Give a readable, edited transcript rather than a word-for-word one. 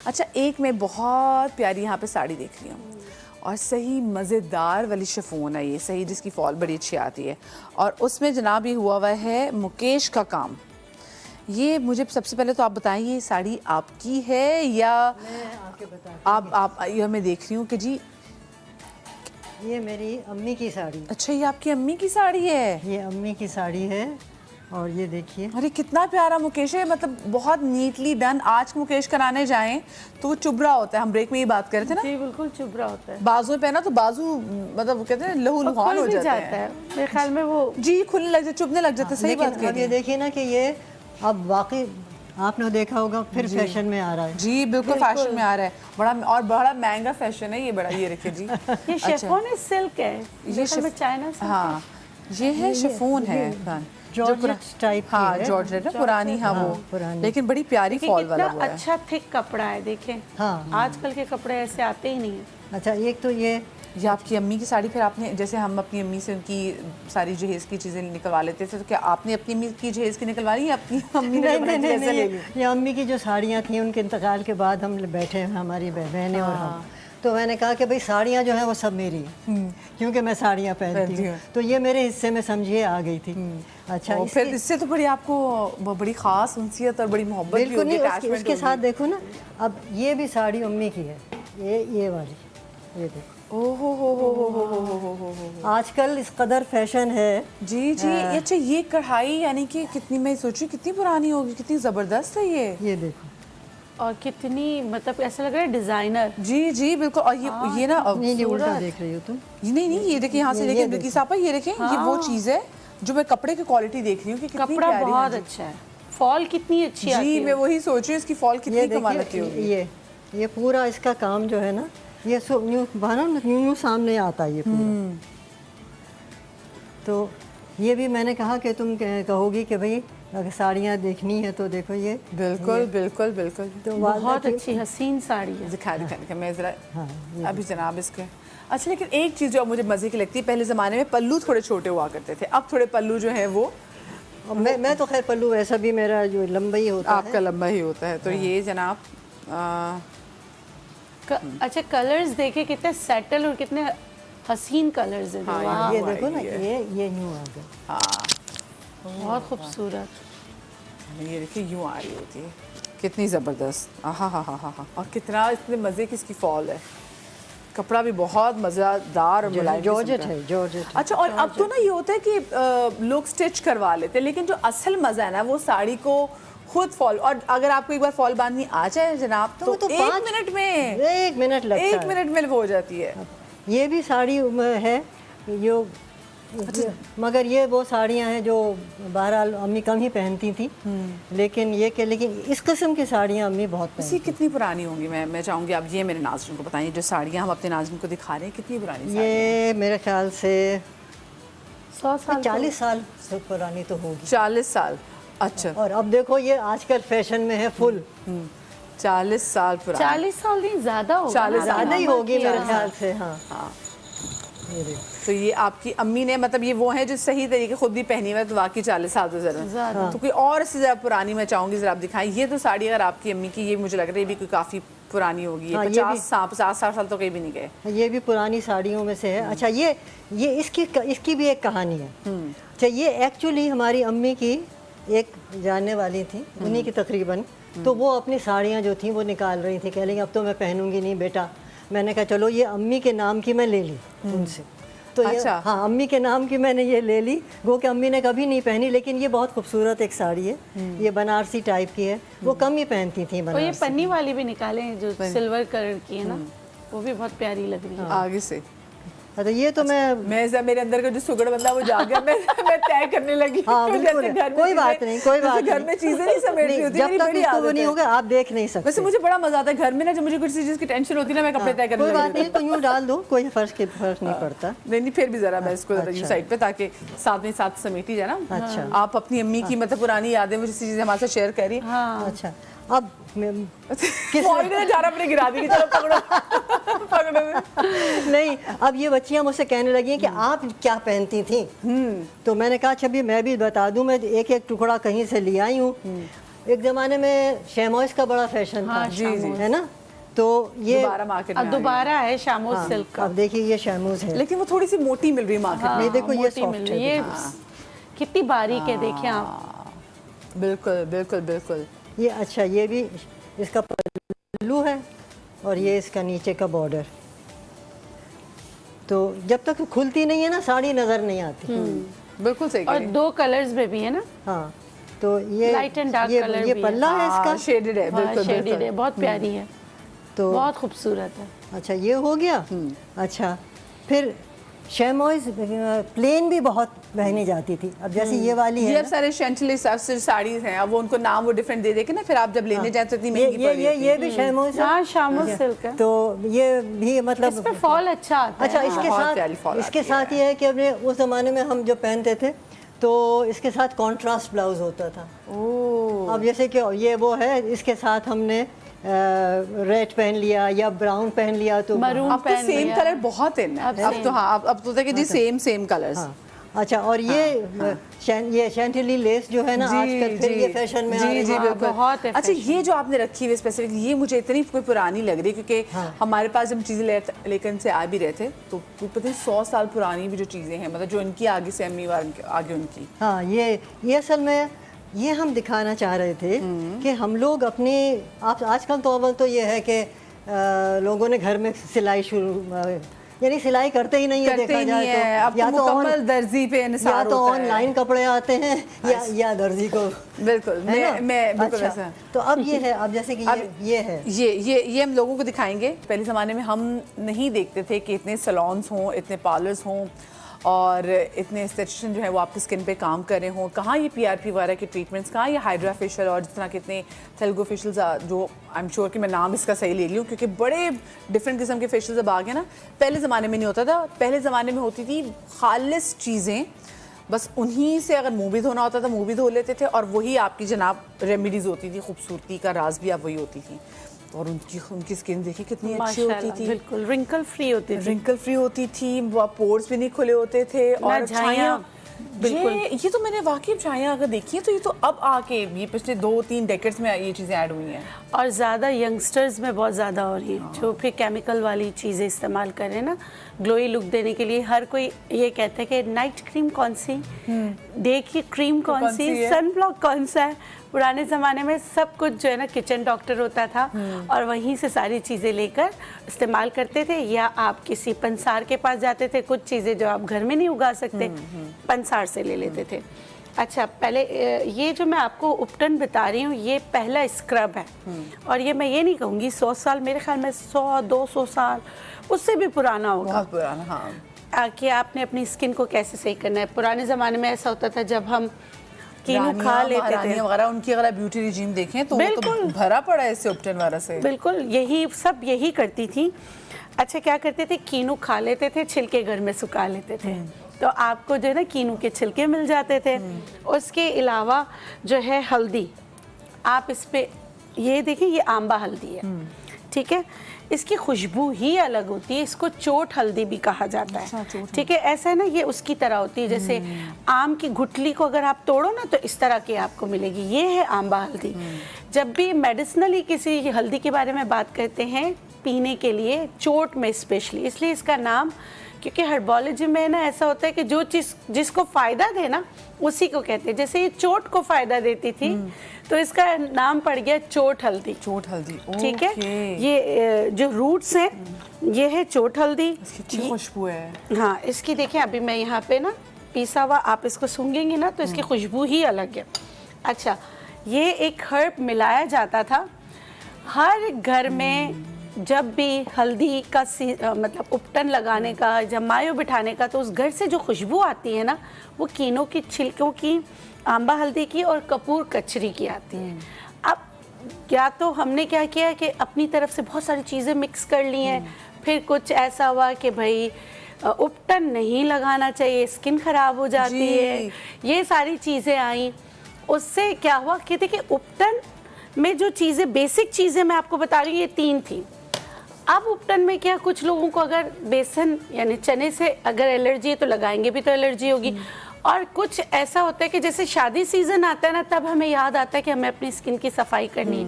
अच्छा, एक मैं बहुत प्यारी यहाँ पे साड़ी देख रही हूँ और सही मज़ेदार वाली शिफॉन है ये, सही जिसकी फॉल बड़ी अच्छी आती है और उसमें जनाब ये हुआ हुआ है मुकेश का काम। ये मुझे सबसे पहले तो आप बताएं, ये साड़ी आपकी है या मैं आपके बताती आप ये मैं देख रही हूँ कि जी ये मेरी अम्मी की साड़ी। अच्छा, ये आपकी अम्मी की साड़ी है। ये अम्मी की साड़ी है और ये देखिए। अरे कितना प्यारा मुकेश है, मतलब बहुत नीटली डन। आज मुकेश कराने जाएं तो वो चुभरा होता है, हम ब्रेक में ही बात कर रहे थे ना। जी बिल्कुल चुभरा होता है। बाजू पे ना तो बाजू मतलब कहते हैं लहू लुहान हो जाता है। मेरे ख्याल में वो जी खुलने लग जाते, चुभने लग जाते। सही बात लेकिन कह अब रही ये हैं। देखिए ना कि ये अब वाकई आपने देखा होगा फिर फैशन में आ रहा है। जी बिल्कुल फैशन में आ रहा है, बड़ा महंगा फैशन है ये, बड़ा ये रखिए जी। ये शिफॉन है, सिल्क है, ये में चाइना से। हाँ ये है शिफॉन है, जॉर्जेट टाइप की हाँ है। जॉर्जेट है, पुरानी। हाँ वो पुरानी। लेकिन बड़ी प्यारी फॉल वाला वो है। अच्छा थिक कपड़ा है, देखें। हाँ। आजकल के कपड़े ऐसे आते ही नहीं है। अच्छा, एक तो ये आपकी अम्मी की साड़ी, फिर आपने जैसे हम अपनी अम्मी से उनकी सारी जहेज की चीज़ें निकलवा लेते थे, तो क्या आपने अपनी अम्मी की जहेज की निकलवा ली या अपनी अम्मी ने नहीं, जबरदस्ती ऐसे ले ली? ये अम्मी की जो साड़ियाँ थी उनके इंतकाल के बाद हम बैठे हैं, हमारी बहनें और हम। तो मैंने कहा कि भाई साड़ियाँ जो हैं वो सब मेरी हैं, क्योंकि मैं साड़ियाँ पहनती हूँ। तो ये मेरे हिस्से में समझिए आ गई थी। अच्छा, और फिर इससे तो बड़ी आपको बड़ी खास उनसियत और बड़ी मोहब्बत भी बिल्कुल होगी, नहीं। attachment उसके होगी। साथ देखो ना, अब ये भी साड़ी अम्मी की है, ये वाली, ये देखो। ओहो हो। आजकल इस कदर फैशन है। जी जी। अच्छा, ये कढ़ाई यानी कि कितनी, मैं सोचू कितनी पुरानी होगी, कितनी ज़बरदस्त है ये देखो। और कितनी, मतलब ऐसा लग रहा है डिजाइनर। जी जी बिल्कुल। और ये ना नहीं, उल्टा देख रही हो तुम। नहीं, ये देखिए यहाँ से देखिए बिल्की साहब, ये देखें, ये वो चीज़ है जो मैं कपड़े की क्वालिटी देख रही हूँ कि कितनी कपड़ा प्यारी है। बहुत अच्छा है, फॉल कितनी अच्छी आती जी है। मैं वही सोच रही हूँ इसकी फॉल ये कितनी कमाल की होगी। देखिए, ये पूरा इसका काम जो है ना, ये यूं सामने आता है ये पूरा। तो ये भी मैंने कहा कि तुम कहोगी कि भाई अगर साड़ियाँ देखनी है तो देखो ये। बिल्कुल बिल्कुल बिल्कुल। तो बहुत अच्छी हसीन साड़ी है। दिखा मैं ज़रा हाँ, अभी जनाब इसके। अच्छा, लेकिन एक चीज़ जो मुझे मज़े की लगती है, पहले ज़माने में पल्लू थोड़े छोटे हुआ करते थे, अब थोड़े पल्लू जो है वो मैं तो खैर पल्लू वैसा भी मेरा जो लंबा ही होता है। आपका लंबा ही होता है। तो ये जनाब अच्छा, कलर्स देखे कितने सेटल और कितने हसीन कलर्स हैं। हाँ, वाह, ये देखो ना, ये यूं आ गया। हाँ बहुत खूबसूरत। ये देखिए यूँ आ रही होती है, कितनी ज़बरदस्त। हाँ। और कितना इतने मज़े की इसकी फॉल है। कपड़ा भी बहुत मज़ेदार और मुलायम जॉर्जेट किस्म का है, जॉर्जेट है। अच्छा, और अब तो ना ये होता है कि लोग स्टिच करवा लेते हैं, लेकिन जो असल मज़ा है ना वो साड़ी को खुद फॉल। और अगर आपको एक बार फॉल बांधनी आ जाए जनाब तो तो 1 मिनट में, 1 मिनट लगता है। 1 मिनट में वो हो जाती है। ये भी साड़ी है जो, मगर ये वो साड़ियाँ हैं जो बहरहाल अम्मी कम ही पहनती थी। लेकिन इस किस्म की साड़ियाँ अम्मी बहुत इसी पहनती। कितनी पुरानी होंगी? मैं चाहूँगी आप ये मेरे नाज़रीन को बताइए, जो साड़ियाँ हम अपने नाज़रीन को दिखा रहे हैं कितनी पुरानी साड़ियाँ? ये मेरे ख्याल से 100 साल 40 साल से पुरानी तो होगी। 40 साल। अच्छा, और अब देखो ये आजकल फैशन में है फुल। 40 साल पुरानी। 40 साल नहीं, ज्यादा होगा। 40 ज़्यादा ही होगी मेरे ख्याल से। हाँ, हाँ। ये देखो। तो ये आपकी अम्मी ने, मतलब ये वो है जो सही तरीके खुद भी पहनी हुई है, तो वाकई 40 साल तो ज़रा। तो कोई और इससे ज़रा पुरानी मैं चाहूँगी ज़रा आप दिखाएं। ये तो साड़ी अगर आपकी अम्मी की, ये मुझे लग रहा है ये भी कोई काफ़ी पुरानी होगी। हाँ, ये 50-60 साल तो कहीं भी नहीं गए। ये भी पुरानी साड़ियों में से है। अच्छा, ये इसकी भी एक कहानी है। अच्छा, ये एक्चुअली हमारी अम्मी की एक जानने वाली थी, उन्हीं की तकरीबन। तो वो अपनी साड़ियाँ जो थी वो निकाल रही थी, कह रही अब तो मैं पहनूंगी नहीं बेटा। मैंने कहा चलो ये अम्मी के नाम की मैं ले ली उनसे। तो अच्छा। हाँ, अम्मी के नाम की मैंने ये ले ली। वो कि अम्मी ने कभी नहीं पहनी, लेकिन ये बहुत खूबसूरत एक साड़ी है। ये बनारसी टाइप की है, वो कम ही पहनती थी और ये बनारसी। पन्नी वाली भी निकाले हैं जो सिल्वर कलर की है ना, वो भी बहुत प्यारी लग रही है। आगे से अच्छा, ये तो मेरे अंदर का जो सुगड़ बंदा वो जा गया। मैं तय करने लगी। हाँ, बिल्कुल। जैसे घर में कोई बात नहीं, कोई बात घर में चीजें नहीं समेटती होती, जब मेरी तक बड़ी इसको वो आदत नहीं है। होगा आप देख नहीं सकते। वैसे मुझे बड़ा मजा आता है घर में ना, जब मुझे किसी चीज की टेंशन होती है ना, मैं कपड़े तय करने कोई बात लगती नहीं, तो यूँ डाल दो, कोई फर्क नहीं पड़ता। नहीं, फिर भी जरा मैं इसको अच्छा। साइड पे, ताकि साथ में साथ समेटी जाए ना। अच्छा। आप अपनी अम्मी की मतलब पुरानी यादें मुझे चीजें हमारे साथ शेयर करिए। अच्छा, अब मौली ने जा रहा अपने गिरा दी कि चलो पकड़ो। नहीं, अब ये बच्चियां मुझसे कहने लगी हैं कि आप क्या पहनती थी। तो मैंने कहा अच्छा भी मैं भी बता दूं, मैं एक एक टुकड़ा कहीं से ले आई हूँ। एक ज़माने में शैमोइस का बड़ा फैशन था, हाँ, शामोज़। है ना? तो ये दोबारा मार्केट में अब आ रही दोबारा है शामोज हाँ, सिल्क का। अब देखिए ये शैमोज़ है। लेकिन वो थोड़ी सी मोटी मिल रही है मार्केट नहीं, देखो ये मोटी soft मिल है, रही है, ये देखो। कितनी बारीक है, देखिए आप। में। बिल्कुल बिल्कुल बिल्कुल। ये अच्छा, ये भी इसका पल्लू है और ये इसका नीचे का बॉर्डर। तो जब तक खुलती नहीं है ना, साड़ी नज़र नहीं आती। बिल्कुल सही और कह रही। 2 कलर्स में भी है ना, हाँ, तो ये लाइट एंड डार्क कलर ये भी पल्ला है इसका। शेडेड है, बिल्कुल शेडेड बिल्कुल। है, बहुत प्यारी है, तो बहुत खूबसूरत है। अच्छा, ये हो गया। अच्छा, फिर शैमोइज प्लेन भी बहुत पहनी जाती थी। अब जैसे ये वाली ये है अब सारे शेंटली साड़ीज हैं, अब वो उनको नाम वो डिफरेंट दे के ना, फिर आप जब लेने जाते हो इतनी ये महंगी ये पड़ ये रही ये भी शैमोइज है। हाँ, शामोज सिल्क है। तो ये भी मतलब इसमें फॉल अच्छा आता है। अच्छा, इसके बहुत प्यारी fall साथ इसके आती साथ ये है कि अपने उस ज़माने में हम जो पहनते थे तो इसके साथ कॉन्ट्रास्ट ब्लाउज होता था। ओह, अब जैसे कि ये वो है, इसके साथ हमने रेड पहन लिया या ब्राउन पहन लिया तो मरून अब तो पहन सेम लिया। कलर बहुत इन है। अब अब तो हाँ, अब तो कि जी सेम कलर्स। हाँ। अच्छा, और ये शैंटिली लेस जो है ना, आजकल फिर ये फैशन में आ रही जी है। बिल्कुल। बहुत है अच्छा, fashion। ये जो आपने रखी हुई स्पेसिफिक, ये मुझे इतनी कोई पुरानी लग रही है क्योंकि हमारे पास जब चीज़ें लेकर इनसे आ भी रहे थे तो कोई पता नहीं 100 साल पुरानी भी जो चीज़ें हैं, मतलब जो इनकी आगे से अम्मी वार आगे उनकी। हाँ, ये असल में ये हम दिखाना चाह रहे थे कि हम लोग अपने आप आजकल तो अव्वल तो ये है कि लोगों ने घर में सिलाई शुरू यानी सिलाई करते ही नहीं है, करते देखा ही जाए नहीं है, अब या तो तो मुकम्मल दर्जी पे या इंसार तो होता है। ऑनलाइन कपड़े आते हैं या दर्जी को, बिल्कुल, है ना? मैं बिल्कुल अच्छा, ऐसा। तो अब ये है, अब जैसे कि ये है, ये हम लोगों को दिखाएंगे। पहले ज़माने में हम नहीं देखते थे कि इतने सैलून्स हों, इतने पार्लर्स हों और इतने एस्थेटिशियन जो है वो आपकी स्किन पे काम कर रहे हों। कहाँ ये PRP वगैरह के ट्रीटमेंट्स, कहाँ ये हाइड्रा फेशियल और जिस तरह के इतने तेलुगु फेशियल्स, जो आई एम श्योर कि मैं नाम इसका सही ले रही हूँ क्योंकि बड़े डिफरेंट किस्म के फेशियल्स अब आ गए ना। पहले ज़माने में नहीं होता था। पहले ज़माने में होती थी खालिस चीज़ें, बस उन्हीं से अगर मुँह भी धोना होता था मुँह भी धो लेते थे और वही आपकी जनाब रेमेडीज़ होती थी। खूबसूरती का राज भी अब वही होती थी। और उनकी स्किन देखिए कितनी अच्छी होती माशाल्लाह, थी, बिल्कुल रिंकल फ्री होती थी, रिंकल फ्री होती थी, पोर्स भी नहीं खुले होते थे और झाइयाँ, बिल्कुल। ये तो मैंने वाकई छाया अगर देखी है तो ये तो अब आके ये पिछले 2-3 डेकेड्स में ये चीज़ें ऐड हुई हैं। और ज़्यादा यंगस्टर्स में बहुत ज़्यादा हो रही है, जो फिर केमिकल वाली चीज़ें इस्तेमाल कर रहे हैं ना ग्लोई लुक देने के लिए। हर कोई ये कहता है कि नाइट क्रीम कौन सी, डे की क्रीम कौन सी, सन ब्लॉक कौन सा है। पुराने ज़माने में सब कुछ जो है ना किचन डॉक्टर होता था और वहीं से सारी चीज़ें लेकर इस्तेमाल करते थे, या आप किसी पंसार के पास जाते थे, कुछ चीज़ें जो आप घर में नहीं उगा सकते पंसार से ले लेते थे। अच्छा, पहले ये जो मैं आपको उपटन बता रही हूँ ये पहला स्क्रब है और ये मैं ये नहीं कहूँगी 100 साल, मेरे ख्याल में 100-200 साल उससे भी पुराना होगा। बहुत पुराना, हाँ। कि आपने अपनी स्किन को कैसे सही करना है। पुराने ज़माने में ऐसा होता था जब हम कीनू खा लेते थे वगैरह, उनकी अगर ब्यूटी रिजीम देखें तो वो तो बिल्कुल भरा पड़ा है इससे उपटन वगैरह से। बिल्कुल, यही सब यही करती थी। अच्छा, क्या करते थे, कीनू खा लेते थे, छिलके घर में सुखा लेते थे, तो आपको जो है ना कीनू के छिलके मिल जाते थे। उसके अलावा जो है हल्दी, आप इस पे ये देखिए, ये आंबा हल्दी है, ठीक है, इसकी खुशबू ही अलग होती है, इसको चोट हल्दी भी कहा जाता है, ठीक है। ऐसा है ना, ये उसकी तरह होती है, जैसे आम की गुठली को अगर आप तोड़ो ना तो इस तरह की आपको मिलेगी, ये है आंबा हल्दी। जब भी मेडिसिनली किसी हल्दी के बारे में बात करते हैं पीने के लिए, चोट में स्पेशली, इसलिए इसका नाम, क्योंकि हर्बोलॉजी में ना ऐसा होता है कि जो चीज़ जिसको फ़ायदा दे ना उसी को कहते हैं। जैसे ये चोट को फ़ायदा देती थी तो इसका नाम पड़ गया चोट हल्दी। चोट हल्दी, ठीक है। ये जो रूट्स हैं ये है चोट हल्दी, अच्छी खुशबू है। हाँ, इसकी देखिए अभी मैं यहाँ पे ना पीसा हुआ, आप इसको सूंघेंगे ना तो इसकी खुशबू ही अलग है। अच्छा, ये एक हर्ब मिलाया जाता था हर घर में, जब भी हल्दी का मतलब उपटन लगाने का, जब मायो बिठाने का, तो उस घर से जो खुशबू आती है ना वो कीनों की छिलकों की, आंबा हल्दी की और कपूर कचरी की आती है। अब या तो हमने क्या किया कि अपनी तरफ से बहुत सारी चीज़ें मिक्स कर ली हैं, फिर कुछ ऐसा हुआ कि भाई उपटन नहीं लगाना चाहिए, स्किन ख़राब हो जाती है, ये सारी चीज़ें आई। उससे क्या हुआ कि देखिए उपटन में जो चीज़ें, बेसिक चीज़ें मैं आपको बता रही हूँ, ये 3 थी। अब उपटन में क्या, कुछ लोगों को अगर बेसन यानी चने से अगर एलर्जी है तो लगाएंगे भी तो एलर्जी होगी, और कुछ ऐसा होता है कि जैसे शादी सीजन आता है ना, तब हमें याद आता है कि हमें अपनी स्किन की सफाई करनी है।